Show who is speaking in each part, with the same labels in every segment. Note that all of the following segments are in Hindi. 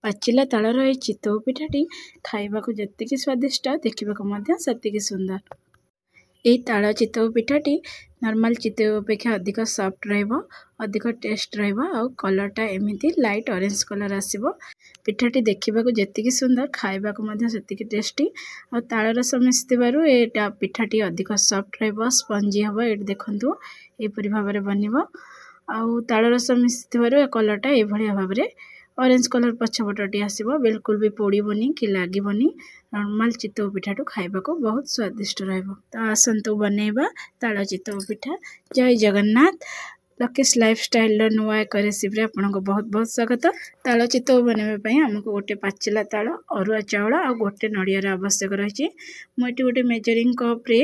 Speaker 1: पाचिला तालर ए चितौ पिठाटी खाइबाकू जेतिकी स्वादिष्ट देखिबाकू मध्य सेतिकी सुंदर। यही ताल चितौ पिठाटी नॉर्मल चितौ अपेक्षा अधिक सॉफ्ट रहइबो, अधिक टेस्ट रहइबो आ कलरटा एमिति लाइट ऑरेंज कलर आसीबो। पिठाटी देखिबाकू जेतिकी सुंदर खाइबाकू मध्य सेतिकी टेस्टी आ ताल रस मिसिथिबारु एटा पिठाटी अधिक सॉफ्ट रहइबो, स्पंजी हबो। एट देखंतु एपरि भाबरे बनिबो आ ताल रस मिसिथिबारु कलरटा ए भलिया भाबरे ऑरेंज कलर पछपटटी आसीबो। बिल्कुल भी पोड़ीबनी कि लागिबनी। नॉर्मल चितौ पिठाटू खाइबाकू बहुत स्वादिष्ट रहइबो। तो आसंतु बनेबा ताल चितौ पिठा। जय जगन्नाथ। लकीस लाइफस्टाइल नुआ एक रेसिपी आपनको बहुत बहुत स्वागत। ताल चितौ बनेबा पई हमको गोटे पाचिला ताल, अरुआ चाउल आ गोटे नड़ियार आवश्यक रही। मुझे गोटे मेजरिंग कप रे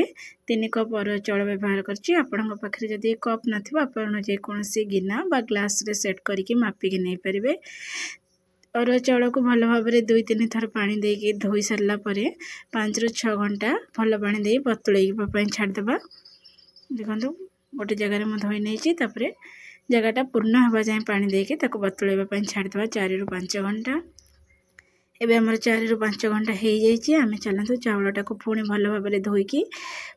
Speaker 1: 3 कप अरुआ चाउल व्यवहार करछि। आपनको पाखरे जदि कप नथिबा आपण जे कोनसी गिना बा ग्लास रे सेट करिकि मापिकि नै परिबे। अरुआ चाउल को भल भाव 2-3 थर पानी देकी धोई सारला परे 5 ରୁ 6 घंटा भल पानी दे बतुलैबा छाड़देबा। देखो गोटे जगह में धोई नहीं तापरे जगहटा पूर्ण हवा जाए पानी देके ताको बतुलैबा छाड़देबा 4 ରୁ 5 घंटा। एबे हमर 4 ରୁ 5 घंटा हो जाइए। आम चलते चाउलटा को पुणी भल भाव धोईकी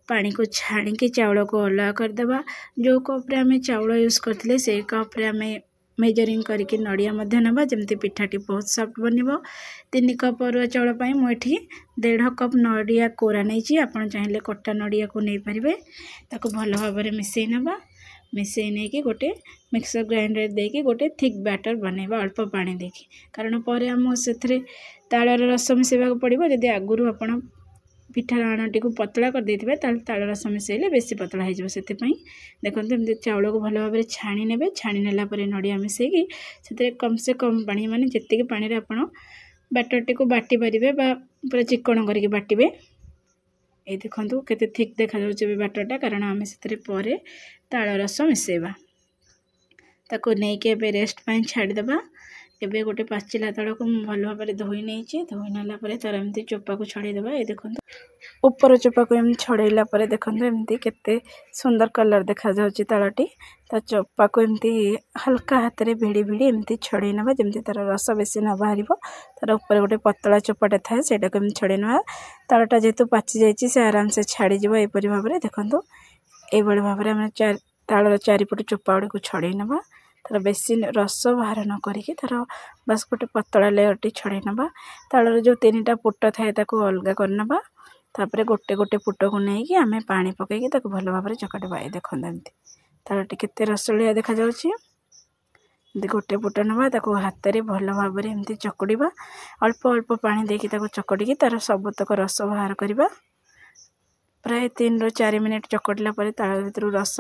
Speaker 1: पानी को छाणिकी चाउल को अलग करदेबा। जो कप्रे आम चाउल यूज करते से कप्रे आम मेजरिंग करके नड़िया नवा जमती पिठाटी बहुत सॉफ्ट बनिबो। 3 कप अरुआ चाउल पाई मु एठी 1.5 कप नड़िया कोरा नहीं। आपन चाहिए कटा नड़िया को नहीं पारे। ताको भल भाव मिसई नवा। मिसई नहीं कि गोटे मिक्सर ग्राइंडर देके गोटे थिक बैटर बनैबा अल्प पानी देकी। कारण पर आम से तालर रस मिसेबा पड़ो। जदि आगुरी आपन पिठा आणटी को पतला कर देथिबे ताल रस मिसेले बेसी पतला हो से। देखो एमती चाउल को भल भाव छाणी ने। छाणी नेला परे नड़िया मिसेकी से कम से कम पानी माने जेतिकी पानी रे आपण बैटरटी को बाटी पारिबे बा पूरा चिकन करके बाटिबे। ए देखंतु केते थिक देखा जाउछे बैटरटा। कारण आमे सेतरे परे ताल रस मिसेबा। ताको नेके एबे रेस्ट पाई छाड़ी देबा। एबे गोटे पाचिला ताल को भल भाव धोई नहीं। धोई नाला परे तार एमती चोपा को छड़े देबा। ए देखंतु ऊपर चोपा को एम छड़ेला परे देखंतु एमती केते सुंदर कलर देखा जाउछी तालटी। ता चोपा को एमती हल्का हाथ रे भिड़ी भिड़ी एमती छड़े नबा जेमती तार रस बेसी न बाहरिबो। तार ऊपर गोटे पतला चोपाटे थाए सेटा को एम छड़े नबा। तालटा जेतु पाची जाइछि से आराम से छाड़ी जिवो। एपरि भाव रे देखंतु ए बळे भाव रे हम तालर चारिपट चोपा गुडी को छड़े नबा। तार बेसी रस बाहर न करिके तार बस गोटे पतला लेयरटी छड़े नबा। तालर जो 3टा पुट थाए ताको अलगा करनबा। तापरे गोटे गोटे पुट को नेकी आमे पानी पकेकी ताको भल भाव चकटबा। ए देखंतु एमती तालटी केते रसलिया देखा जाउछि। गोटे पुट नबा ताको हाथ रे भल भाव एमती चकड़ीबा। अल्प अल्प पानी देकी ताको चकड़ीकी तार सबतक रस बाहर करबा। प्राय 3 ରୁ 4 मिनिट चकड़ला परे ताल भितर रस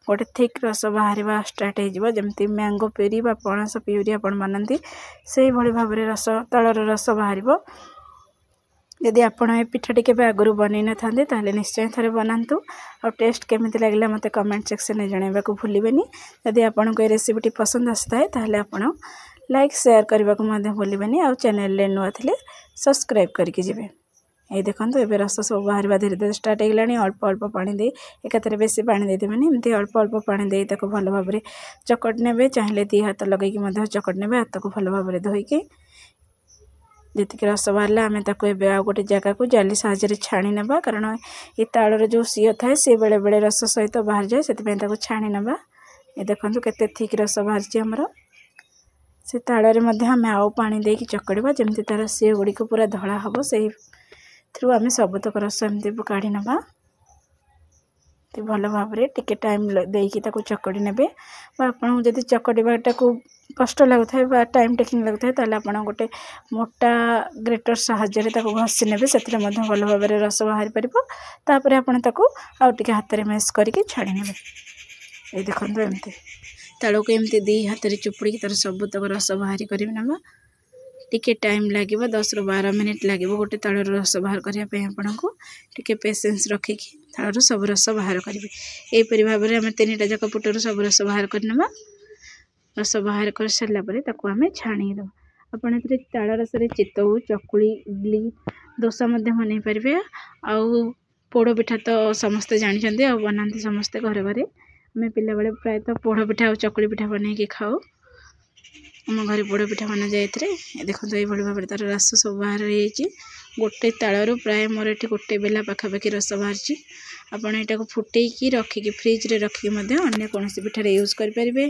Speaker 1: गोटे थिक रस बाहर स्टार्ट हो जमती मैंगो प्यूरी बा पणस प्यूरी आपण बनती से भली भाव रस तालर रस बाहर। यदि आपण ए पिठाटी केबे आगुरु बनै न थांदे ताले निश्चय थरे बनांतु। और टेस्ट केमिति लागला मते कमेंट सेक्शन में जणाइबा को भूलिबेनी। यदि आपण को ए रेसिपीटी पसंद आस्ताए ताले आपण लाइक शेयर करबा को मते भूलिबेनी। और चैनल ले नुआ थिले सब्सक्राइब करके जिवे। ये देखो ये रस सब बाहर धीरे धीरे स्टार्ट हो गलानी। अल्प अल्प पानी दे एकाथरे बेसी पानी देदेबेनी। एमती अल्प अल्प पानी दे ताको भल भाव चकट नेबे। चाहिए 2 हाथ लगेकी चकट नेबे। हाथ को भल भाव धोईकी जीतिक रस बाहर आम ताको एबे आ गोटे जगह को जाली साहाय्य छाणी नेबा। कारण ये तालर जो सीओ थाए सी बेले बेले रस सहित बाहर जाए से छाणी नेबा। ये देखो केते थिक रस बाहर हमर से तालरे आम आउ पानी देकी चकड़वा जमती तार सीओ गुड़ी को पूरा धला हम से थ्रू आम सबतक रस एमती काढ़ी नबा। भल भाव टिके टाइम देकी ताको चकड़ी नेबे। आपन जदि चकड़ीबाटा को कष्ट लगुଥାଏ बा टाइम टेकिंग लगुଥାଏ ताले आपन गोटे मोटा ग्रेटर साहाय्य ताको घसी नेबे। सेतिरे मध्य भल भाव रस बाहर परिबो। तापरे आपन ताको आउ टिके हाथ रे मैश करके छाड़ी नेबे। ए देखंतु एमती तालो को एमती 2 हाथ रे चुपुड़ी तार सबतक रस बाहर करिबे नबा। टिके टाइम लागिबो 10 ରୁ 12 मिनिट लागिबो गोटे तालर रस बाहर करिया पे। आपनको टिके पेशेंस रखिकी तालर सब रस बाहर करिवे। ए परि भाव रे हम 3टा जक पुटर सब रस बाहर करनबा। रस बाहर कर सारला परे ताको हमें छाणी दो। आपण एतरे ताल रस रे चितौ चकुली इडली डोसा मध्य बनै परिबे। आउ पोड़ पिठा तो समस्ते जानि छथि आ बनांती समस्ते घरे घरे। हमें पिला बेले प्राय तो पोड़ पिठा और चकुली पिठा बनै के खाओ। आम घर पोड़ पिठा बना जाए देखो ये भाव तार रस सब बाहर गोटे तालू प्राय मोर ये गोटे बेला पाखापाखि रस बाहर आपड़ यहाँ फुटेकी रखिकी फ्रिज्रे रखिकी अन्य कौन पिठार यूज करेंगे।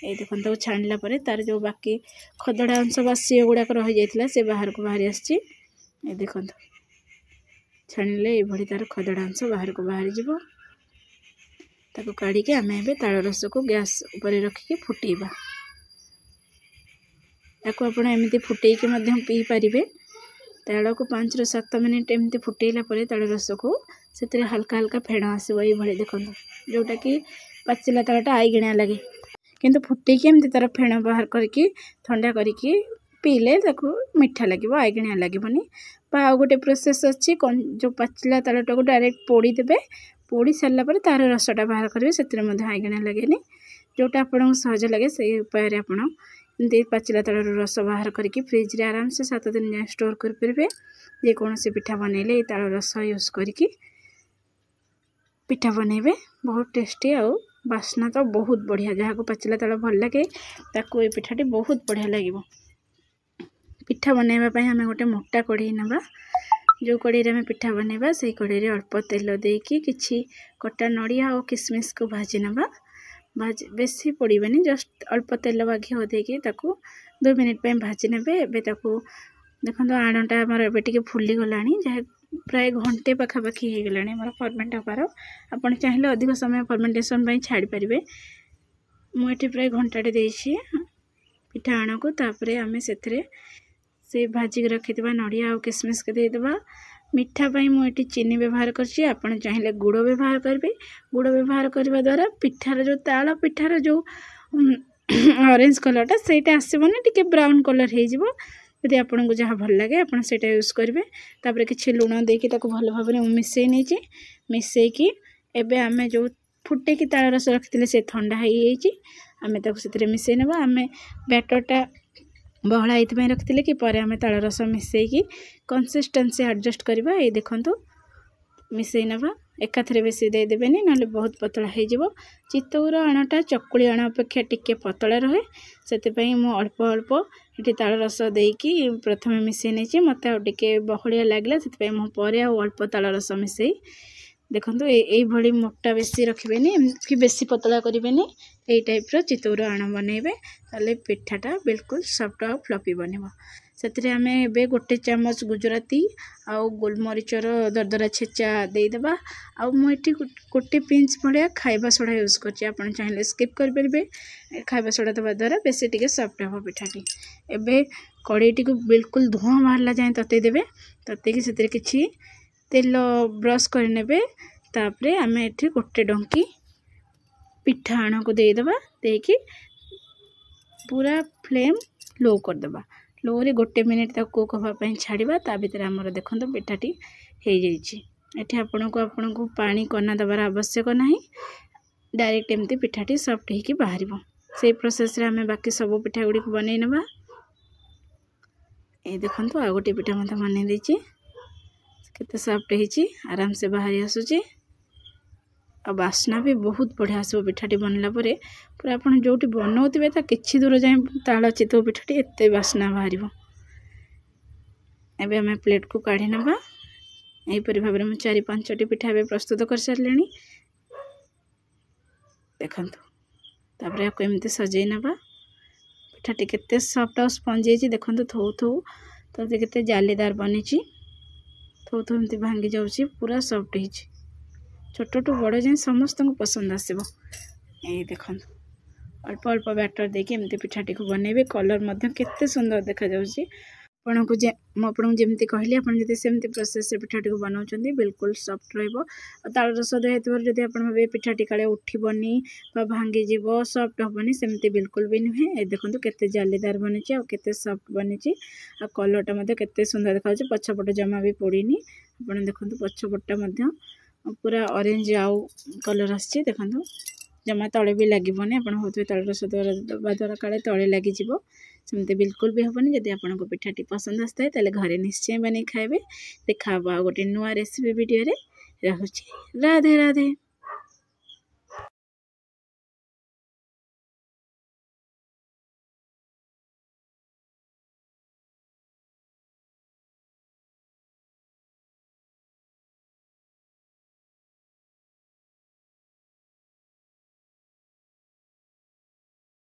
Speaker 1: ये देखो छाणला तार जो बाकी खदड़ा अंश बासी गुड़ाक रही जाता से बाहर को बाहरी आसी देखो छाणिले ये तार खदड़ा अंश बाहर को बाहरी जीव ताको काढ़ी आम ए ताल रस को गैस उपर रखिकी फुटेबा याको आप एमती फुटेकी पी पारे ताल को 5 ରୁ 7 मिनिट एमती फुटेला ताल रस को से हल्का हल्का फेण आसो ये देखो जोटा कि पाचिला तालटा आईगिणा लगे किंतु फुटेकी एमती तार फेण बाहर करके ठंडा करके पीले मीठा लगे आईगिणा लगेनि आ गोटे प्रोसेस अच्छी जो पाचिला तालटा को डायरेक्ट पोड़ी देबे पोड़ी सारापर तार रसटा बाहर करेंगे से आईगिणा लगे जोटा आपको सहज लगे से उपाय आपड़ पाचिला ताल रस बाहर करके फ्रिज्रे आराम से 7 दिन जाए स्टोर करेंगे। जेकोसी पिठा बनइले ये ताल रस यूज करके पिठा बनइबे बहुत टेस्टी आउ बास्ना तो बहुत बढ़िया जहाँ को पाचिला ताल भल लगे ताको ये पिठाटी बहुत बढ़िया लगे। पिठा बनवाई आम गोटे मोटा कढ़ई नवा जो कढ़ई आम पिठा बनवा से कढ़ई अल्प तेल देकी किछि कटा नड़िया और किसमिस को भाजी नवा भाजी बेसी पड़ेनि जस्ट अल्प तेल बा घी देकी 2 मिनिट भाजी ने देखो आणटा आमर ए फुली गला जहाँ प्राय घंटे पाखापाखि हो गला मोर फर्मेंट हबार आपड़ चाहिए अधिक समय फर्मेंटेशन छाड़ी पारे मुझे प्राय घंटाटे देसी पिठा आण को तापर आम से भाजिक रखि नड़िया और किसमिस के देदेबा मिठा पाई मुझे चीनी व्यवहार करछि आपन चाहिए गुड़ व्यवहार करेंगे। गुड़ व्यवहार करने द्वारा पिठार जो ताल पिठार जो ऑरेंज कलरटा सेटा आसबनी टिके ब्राउन कलर हो यदि आपन को जहाँ भल लगे आपन सेटा यूज करेंगे। तापर किछि लुण देकी ताको भल भाव में मिसई नहीं मिसईकी एबे आमे जो फुटेकी ताल रस रखिले से ठंडा हो आमे ताको सेतिरे मिसई नेबा आमे बैटरटा बहला ये रखिले कि पर आम ताल रस मिसईकी कंसिस्टेंसी एडजस्ट करवा ये देखो मिसई नवा एकाथरे बेसी देदेनि ना बहुत पतला हो चितौर आणटा चकुली आण अपेक्षा टिके पतला रहे से अल्प अल्प ये ताल रस देकी प्रथम मिसई नहीं मत टे बहलिया लगे से अल्प ताल रस मिसई देखो ये मोटा बेसी रखिए कि बेसी पतला करेंगे यही टाइप्र चितौर आण बनइबे ताले पिठाटा बिल्कुल सॉफ्ट और फ्लफी बन से आम ए गोटे चामच गुजराती आउ गोलमरीचर दरदरा छेचा देदेबा आउ मुझे गोटे पिंच भाया खाइबा सोडा यूज कर चाहिए स्किप करेंगे खाइबा सोडा देवा द्वारा बेसी टिके सॉफ्ट हम पिठाटी एबे कड़ईटी को बिल्कुल धुआं बाहरला जाए ततेदेवे ततेकी से किछि तेल ब्रश करने तापरे आम एठी गोटे डंकी पिठा आण को देदेबा देकी पूरा फ्लेम लो करदेबा लो रे गोटे मिनिट कुक हाँपाई छाड़ा ता भर आमर देखो पिठाटी हो जाइए आपन को पानी कना देवार आवश्यक ना डायरेक्ट एमती पिठाटी सॉफ्ट होगी बाहर से प्रोसेस रे आम बाकी सब पिठा गुड़ी बन नवा ये देखो आ गोटे पिठा मत बन देती केते सॉफ्ट होती आराम से बाहरी आसूची आ बास्ना भी बहुत बढ़िया आसो पिठाटी बनला परे पूरा आप जो बनाऊे कि दूर जाए ताल चितौ पिठाटी एत बास्ना बाहर एवं आम प्लेट को काढ़ी नवा यहीपरि भाव में 4-5टी पिठा प्रस्तुत कर सारे देखु तापर आपको एमती सजई नवा पिठाटी केते सॉफ्ट और स्पंजी देखो थौ थौ तो केते जालीदार बनी थौ थौ एमती भांगी जाऊँगी पूरा सॉफ्ट हो छोट टू बड़ जाए समस्त को पसंद आसो ये देखो अल्प अल्प बैटर देके एमती पिठाटी को बनइबे कलर मध्य केते सुंदर देखा जाउची आपको जमी कहली आप सेमती प्रोसेस पिठाटी को बनाऊँ बिल्कुल सॉफ्ट रहिबो ताल रस देहर जदि आप पिठाटी काले उठबनी भांगी जीव सॉफ्ट हेनी सेमती बिल्कुल भी नुहे देखो केते जालीदार बनी आते सॉफ्ट बनी आ कलरटा मध्य केते सुंदर देखा पछपट जमा भी पड़ीनी आप देखो पछपटा पूरा ऑरेंज आउ कलर आसी देखो जमा तले भी लगभग आप होते ताल रस द्वारा काले तले लगी सेमती बिल्कुल भी हेनी जब आपको पिठाटी पसंद आसता है ताले घरे निश्चय बने खाइबे देखा गोटे नुआ रेसिपी वीडियो रे। रहुछि राधे राधे।